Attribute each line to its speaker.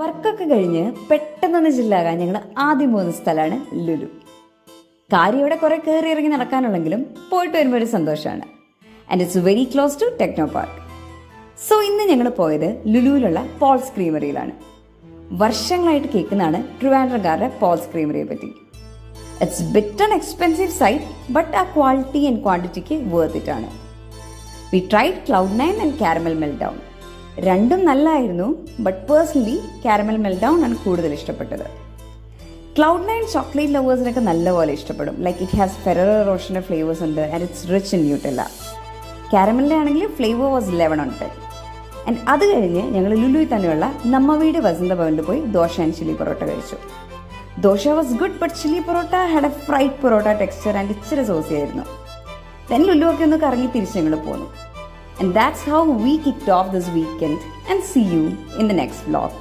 Speaker 1: വർക്കൊക്കെ കഴിഞ്ഞ് പെട്ടെന്നൊന്ന് ചില്ലാകാൻ ഞങ്ങൾ ആദ്യം പോകുന്ന സ്ഥലമാണ് ലുലു. കാര്യം ഇവിടെ കുറെ കയറി ഇറങ്ങി നടക്കാനുള്ളെങ്കിലും പോയിട്ട് വരുമ്പോൾ ഒരു സന്തോഷമാണ്. And it's very close to Technopark. So ഇന്ന് ഞങ്ങൾ പോയത് ലുലുവിലുള്ള പോൾസ് ക്രീമറിയിലാണ്. വർഷങ്ങളായിട്ട് കേൾക്കുന്നതാണ് ട്രിവാൻഡ്രംകാരുടെ പോൾസ് ക്രീമറിയെ പറ്റി. It's bit an expensive site, but ആ ക്വാളിറ്റി ആൻഡ് ക്വാണ്ടിറ്റിക്ക് വേർത്ത് ഇറ്റ് ആണ്. We tried Cloud9 and caramel meltdown. രണ്ടും നല്ലതായിരുന്നു, ബട്ട് പേഴ്സണലി കാരമൽ മെൽഡൗൺ ആണ് കൂടുതൽ ഇഷ്ടപ്പെട്ടത്. Cloud9 ചോക്ലേറ്റ് ലവേഴ്സിനൊക്കെ നല്ലപോലെ ഇഷ്ടപ്പെടും. ലൈക്ക് ഇറ്റ് ഹാസ് ഫെററോ റോഷൻ്റെ ഫ്ലേവേഴ്സ് ഉണ്ട് and it's rich in Nutella. കാരമലിൻ്റെ ആണെങ്കിൽ ഫ്ലേവർ വാസ് 11 on 10. ആൻഡ് അത് കഴിഞ്ഞ് ഞങ്ങൾ ലുലുവിൽ തന്നെയുള്ള നമ്മ വീട് വസന്ത ഭവനിൽ പോയി ദോശ ആൻഡ് ചില്ലി പൊറോട്ട കഴിച്ചു. Dosa was good, but chilli parotta had A fried parotta texture and ഇച്ചിരി സോസി ആയിരുന്നു. ദെൻ ലുലു ഒക്കെ ഒന്ന് കറങ്ങി തിരിച്ച് ഞങ്ങൾ പോന്നു. And that's how we kicked off this weekend, and see you in the next vlog.